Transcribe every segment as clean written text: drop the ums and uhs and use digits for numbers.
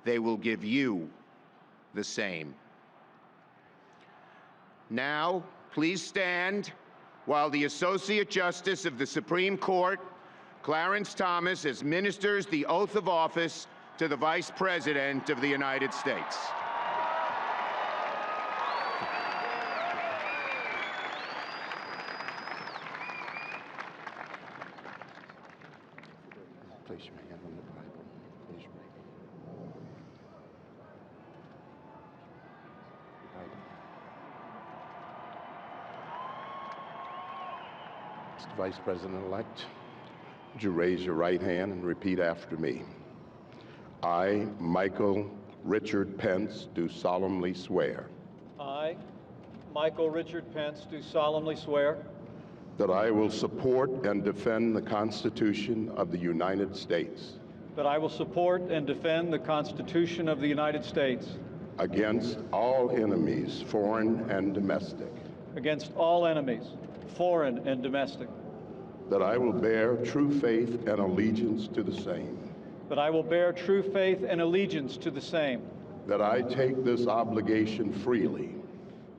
they will give you the same. Now, please stand while the Associate Justice of the Supreme Court, Clarence Thomas, administers the oath of office to the Vice President of the United States. Place your hand on the Bible. Place your hand. Mr. Vice President-elect, would you raise your right hand and repeat after me? I, Michael Richard Pence, do solemnly swear. I, Michael Richard Pence, do solemnly swear that I will support and defend the Constitution of the United States that I will support and defend the Constitution of the United States against all enemies, foreign and domestic, against all enemies, foreign and domestic, that I will bear true faith and allegiance to the same, that I will bear true faith and allegiance to the same, that I take this obligation freely,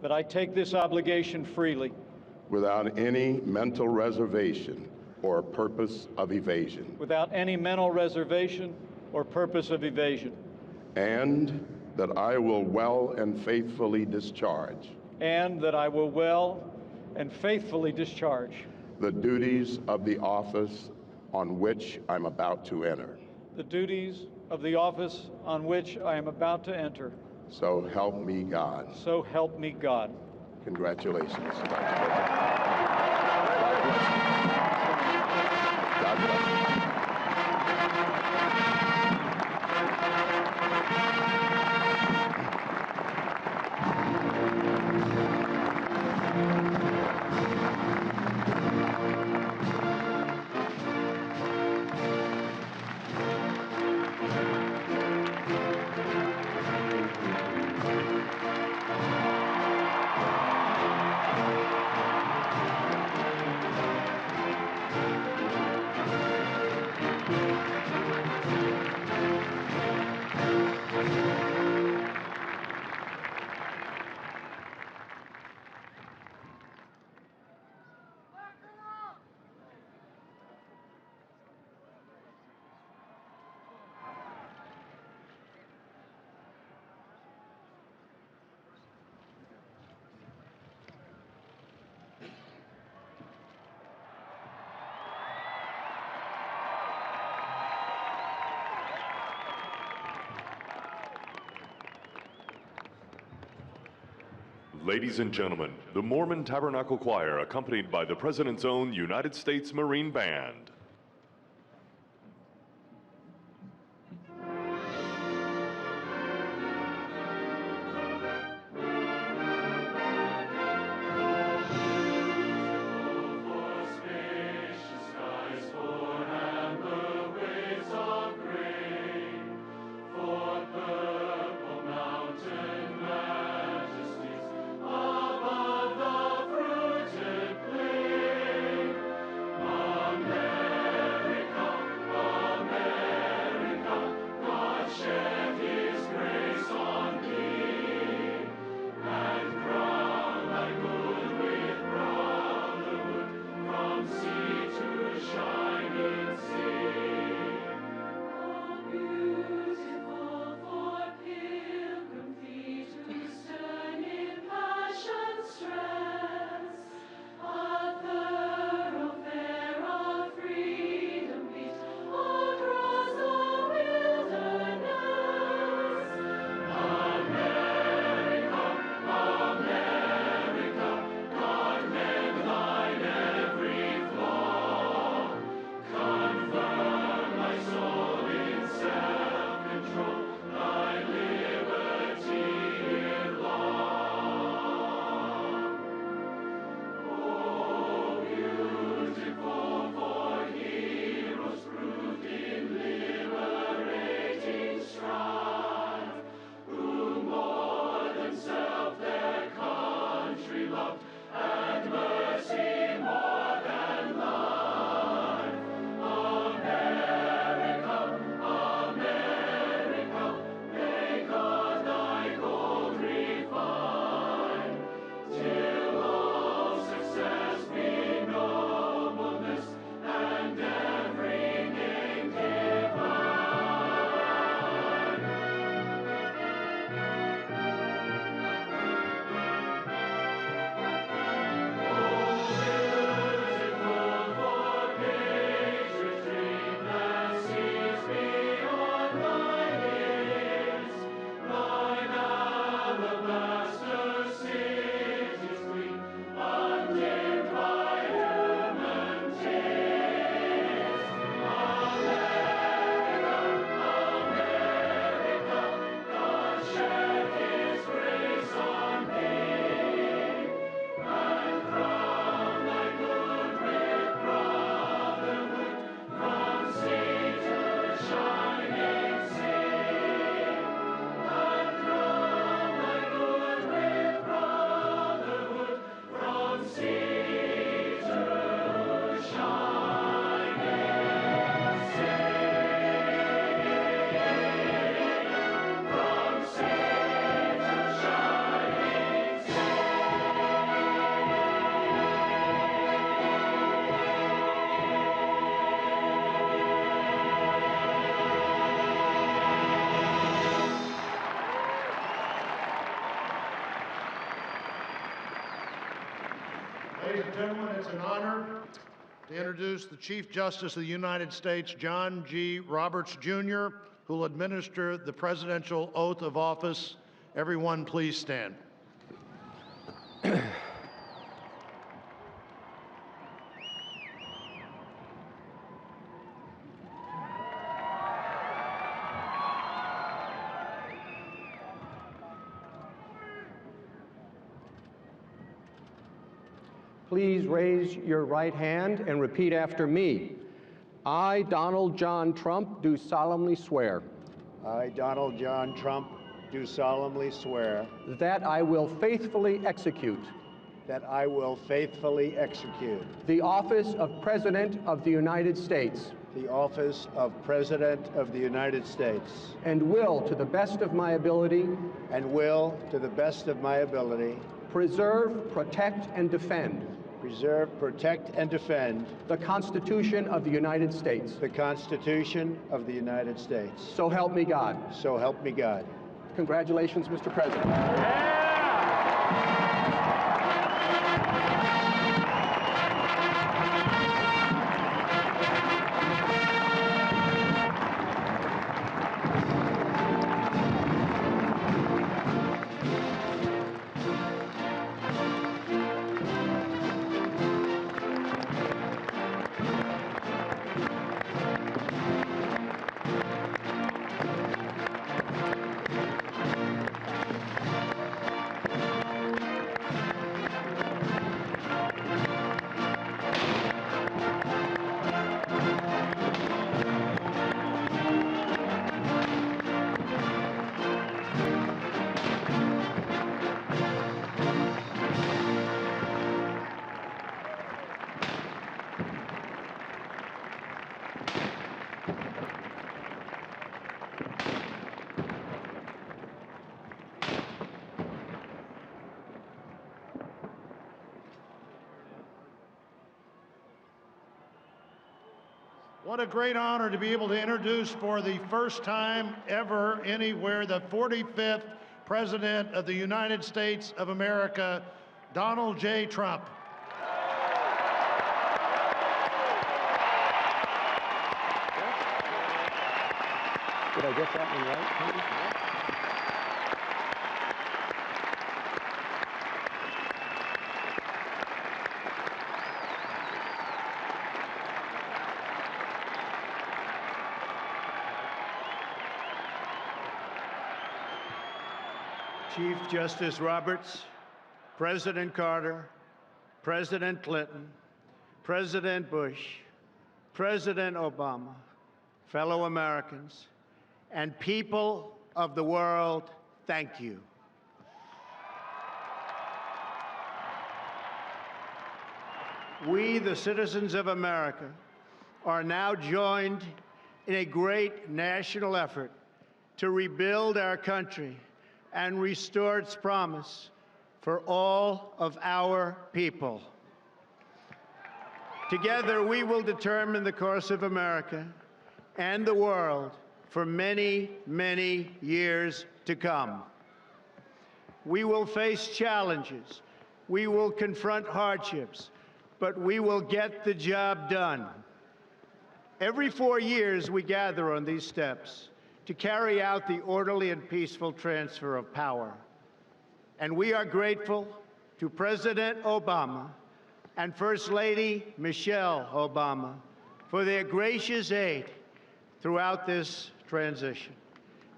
that I take this obligation freely, without any mental reservation or purpose of evasion, without any mental reservation or purpose of evasion, and that I will well and faithfully discharge, and that I will well and faithfully discharge the duties of the office on which I'm about to enter. the duties of the office on which I am about to enter. So help me God. So help me God. Congratulations, Mr. Vice President. God bless you. Ladies and gentlemen, the Mormon Tabernacle Choir, accompanied by the President's own United States Marine Band. Amen. and gentlemen, it's an honor to introduce the Chief Justice of the United States, John G. Roberts, Jr., who will administer the presidential oath of office. Everyone, please stand. Please raise your right hand and repeat after me. I, Donald John Trump, do solemnly swear I, Donald John Trump, do solemnly swear that I will faithfully execute that I will faithfully execute the office of President of the United States the office of President of the United States and will, to the best of my ability, and will, to the best of my ability, preserve, protect, and defend preserve, protect, and defend the Constitution of the United States. the Constitution of the United States. So help me God. So help me God. Congratulations, Mr. President. What a great honor to be able to introduce for the first time ever anywhere the 45th President of the United States of America, Donald J. Trump. Did I get that one right? Chief Justice Roberts, President Carter, President Clinton, President Bush, President Obama, fellow Americans, and people of the world, thank you. We, the citizens of America, are now joined in a great national effort to rebuild our country and restore its promise for all of our people. Together, we will determine the course of America and the world for many, many years to come. We will face challenges. We will confront hardships, but we will get the job done. Every 4 years, we gather on these steps to carry out the orderly and peaceful transfer of power. And we are grateful to President Obama and First Lady Michelle Obama for their gracious aid throughout this transition.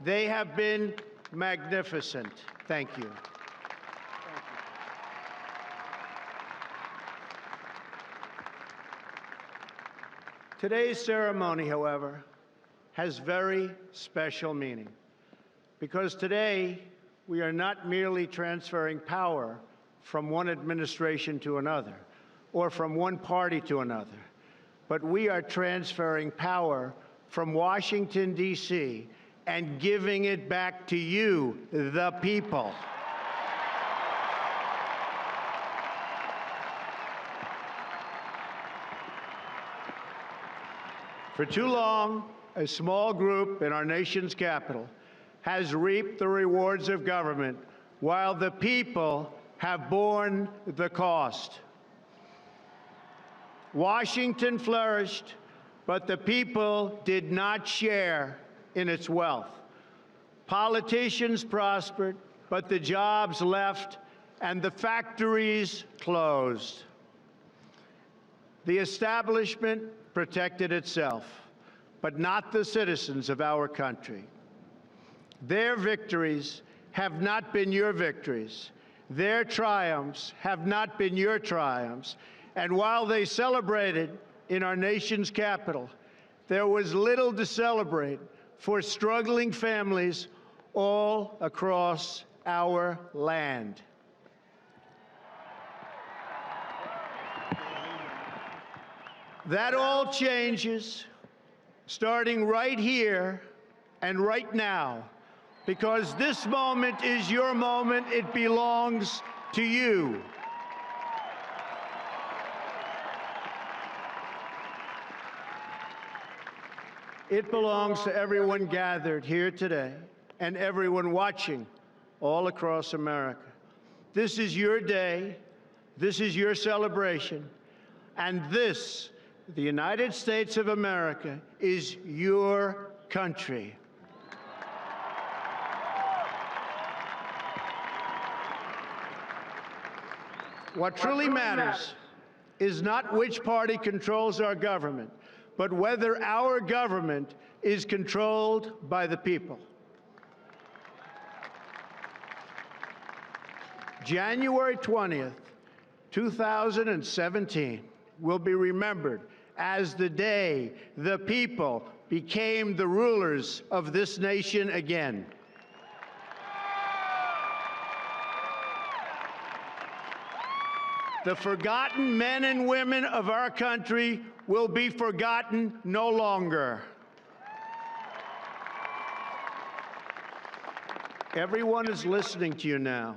They have been magnificent. Thank you. Today's ceremony, however, has very special meaning, because today we are not merely transferring power from one administration to another or from one party to another, but we are transferring power from Washington, D.C., and giving it back to you, the people. For too long, a small group in our nation's capital has reaped the rewards of government while the people have borne the cost. Washington flourished, but the people did not share in its wealth. Politicians prospered, but the jobs left and the factories closed. The establishment protected itself, but not the citizens of our country. Their victories have not been your victories. Their triumphs have not been your triumphs. And while they celebrated in our nation's capital, there was little to celebrate for struggling families all across our land. That all changes starting right here and right now, because this moment is your moment. It belongs to you. It belongs to everyone gathered here today and everyone watching all across America. This is your day. This is your celebration. And this, the United States of America, is your country. What truly matters is not which party controls our government, but whether our government is controlled by the people. January 20th, 2017 will be remembered as the day the people became the rulers of this nation again. The forgotten men and women of our country will be forgotten no longer. Everyone is listening to you now.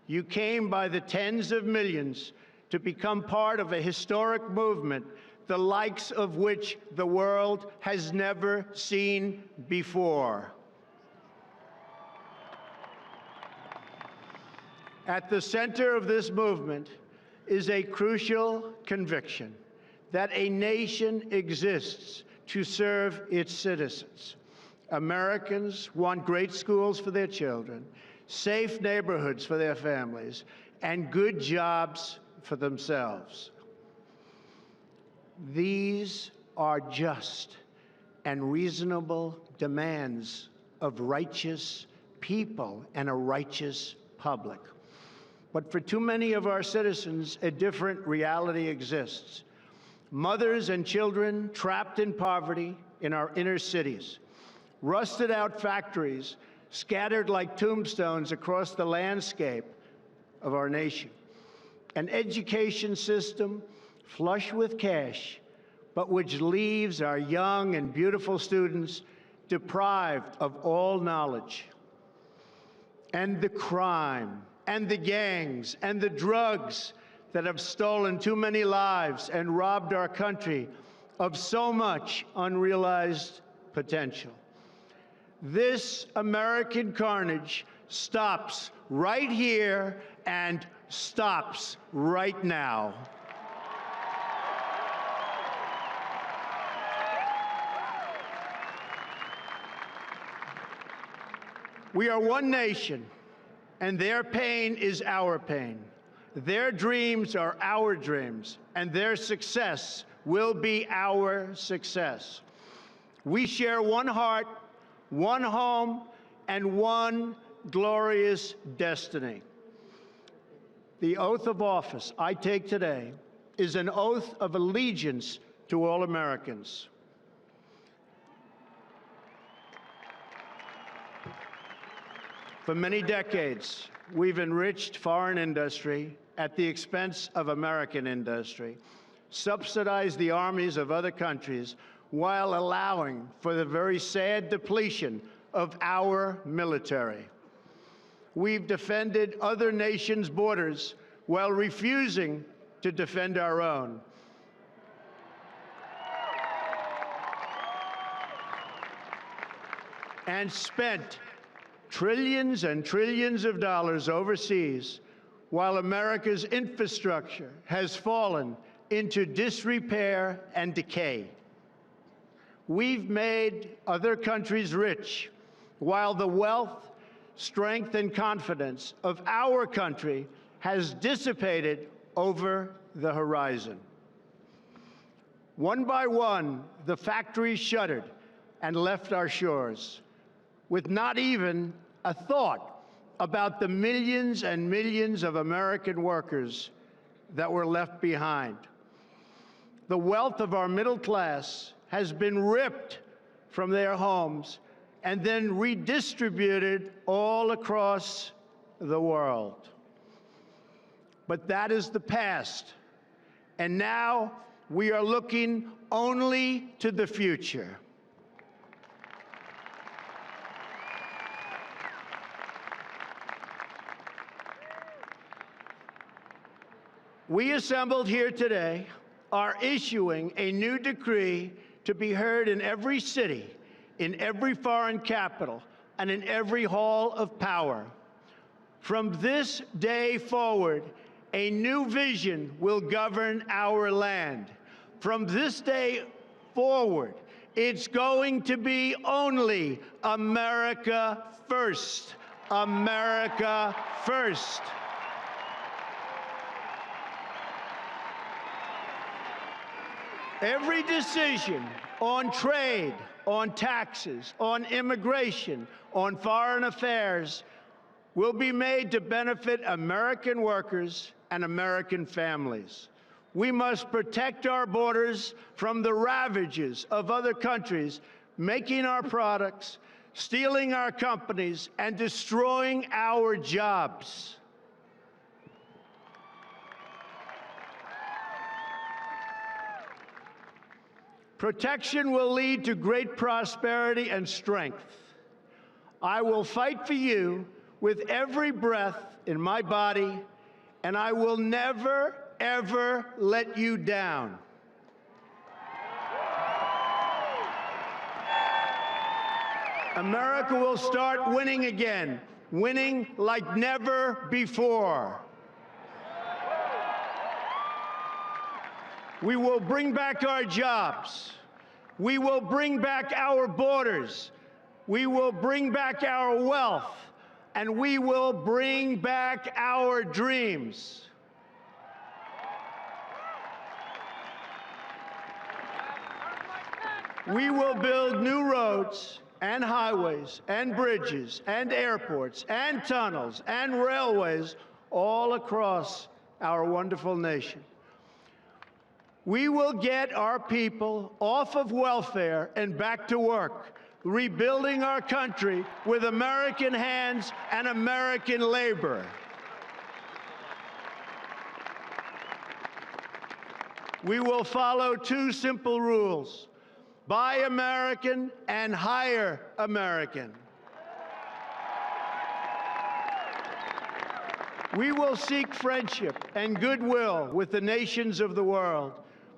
You came by the tens of millions to become part of a historic movement, the likes of which the world has never seen before. At the center of this movement is a crucial conviction that a nation exists to serve its citizens. Americans want great schools for their children, safe neighborhoods for their families, and good jobs for themselves. These are just and reasonable demands of righteous people and a righteous public. But for too many of our citizens, a different reality exists. Mothers and children trapped in poverty in our inner cities, rusted out factories scattered like tombstones across the landscape of our nation, an education system flush with cash, but which leaves our young and beautiful students deprived of all knowledge, and the crime and the gangs and the drugs that have stolen too many lives and robbed our country of so much unrealized potential. This American carnage stops right here and stops right now. We are one nation, and their pain is our pain. Their dreams are our dreams, and their success will be our success. We share one heart, one home, and one glorious destiny. The oath of office I take today is an oath of allegiance to all Americans. For many decades, we've enriched foreign industry at the expense of American industry, subsidized the armies of other countries while allowing for the very sad depletion of our military. We've defended other nations' borders while refusing to defend our own. And spent trillions and trillions of dollars overseas while America's infrastructure has fallen into disrepair and decay. We've made other countries rich, while the wealth, strength, and confidence of our country has dissipated over the horizon. One by one, the factories shuttered and left our shores, with not even a thought about the millions and millions of American workers that were left behind. The wealth of our middle class has been ripped from their homes and then redistributed all across the world. But that is the past, and now we are looking only to the future. We assembled here today are issuing a new decree to be heard in every city, in every foreign capital, and in every hall of power. From this day forward, a new vision will govern our land. From this day forward, it's going to be only America first. America first. Every decision on trade, on taxes, on immigration, on foreign affairs will be made to benefit American workers and American families. We must protect our borders from the ravages of other countries making our products, stealing our companies, and destroying our jobs. Protection will lead to great prosperity and strength. I will fight for you with every breath in my body, and I will never, ever let you down. America will start winning again, winning like never before. We will bring back our jobs. We will bring back our borders. We will bring back our wealth. And we will bring back our dreams. We will build new roads and highways and bridges and airports and tunnels and railways all across our wonderful nation. We will get our people off of welfare and back to work, rebuilding our country with American hands and American labor. We will follow two simple rules: buy American and hire American. We will seek friendship and goodwill with the nations of the world,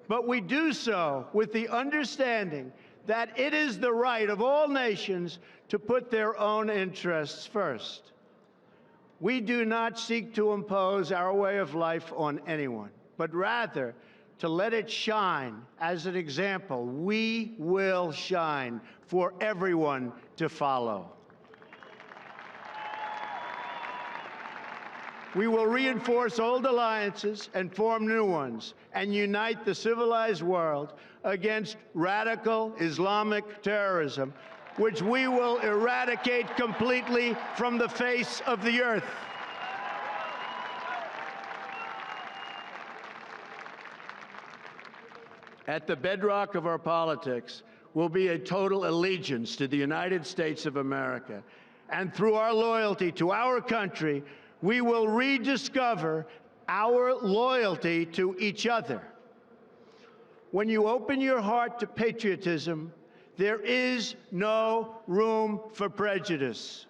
but we do so with the understanding that it is the right of all nations to put their own interests first. We do not seek to impose our way of life on anyone, but rather to let it shine as an example. We will shine for everyone to follow. We will reinforce old alliances and form new ones and unite the civilized world against radical Islamic terrorism, which we will eradicate completely from the face of the earth. At the bedrock of our politics will be a total allegiance to the United States of America. And through our loyalty to our country, we will rediscover our loyalty to each other. When you open your heart to patriotism, there is no room for prejudice.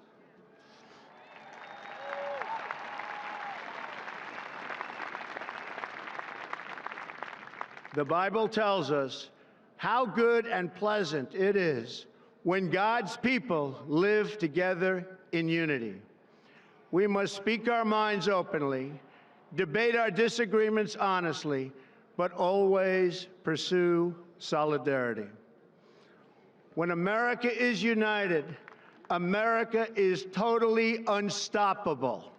The Bible tells us how good and pleasant it is when God's people live together in unity. We must speak our minds openly, debate our disagreements honestly, but always pursue solidarity. When America is united, America is totally unstoppable.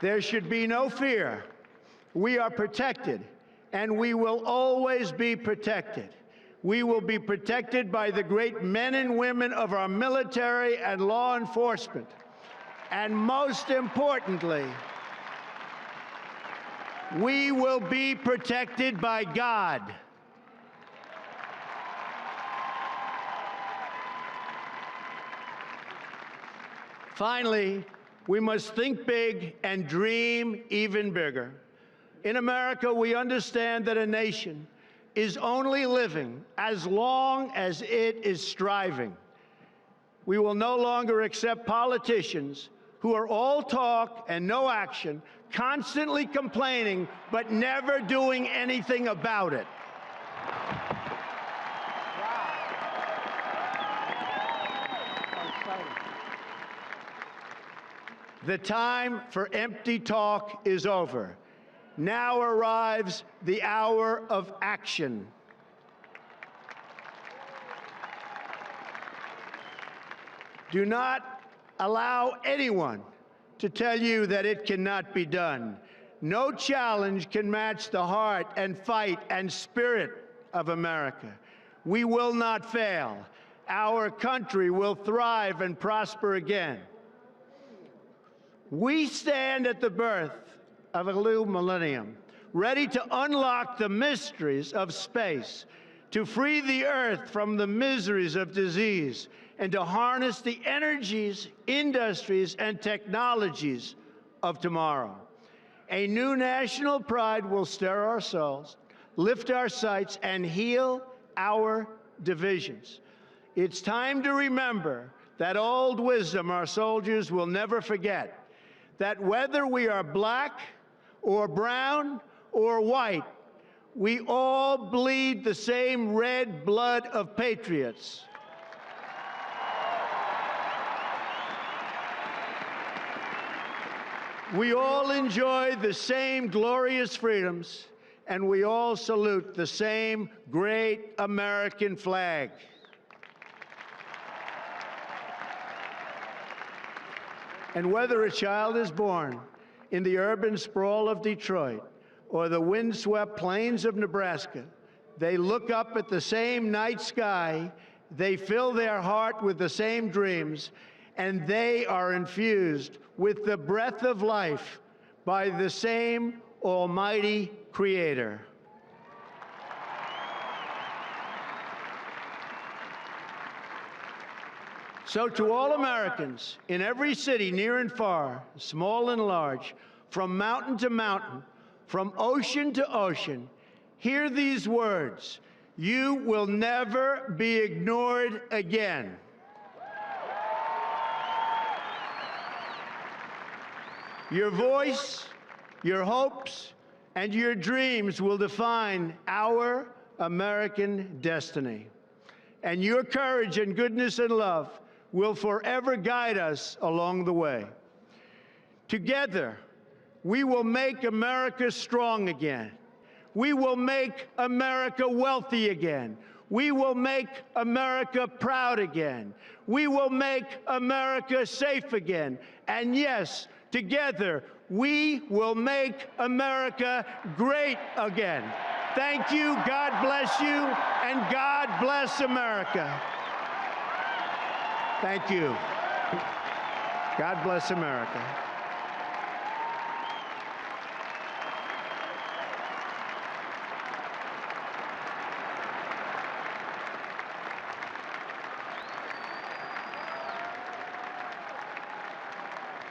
There should be no fear. We are protected, and we will always be protected. We will be protected by the great men and women of our military and law enforcement. And most importantly, we will be protected by God. Finally, we must think big and dream even bigger. In America, we understand that a nation is only living as long as it is striving. We will no longer accept politicians who are all talk and no action, constantly complaining but never doing anything about it. The time for empty talk is over. Now arrives the hour of action. Do not allow anyone to tell you that it cannot be done. No challenge can match the heart and fight and spirit of America. We will not fail. Our country will thrive and prosper again. We stand at the birth of a new millennium, ready to unlock the mysteries of space, to free the earth from the miseries of disease, and to harness the energies, industries, and technologies of tomorrow. A new national pride will stir our souls, lift our sights, and heal our divisions. It's time to remember that old wisdom our soldiers will never forget, that whether we are black or brown or white, we all bleed the same red blood of patriots. We all enjoy the same glorious freedoms, and we all salute the same great American flag. And whether a child is born in the urban sprawl of Detroit or the windswept plains of Nebraska, they look up at the same night sky, they fill their heart with the same dreams, and they are infused with the breath of life by the same almighty Creator. So to all Americans in every city, near and far, small and large, from mountain to mountain, from ocean to ocean, hear these words: you will never be ignored again. Your voice, your hopes, and your dreams will define our American destiny. And your courage and goodness and love will forever guide us along the way. Together, we will make America strong again. We will make America wealthy again. We will make America proud again. We will make America safe again. And yes, together, we will make America great again. Thank you, God bless you, and God bless America. Thank you. God bless America.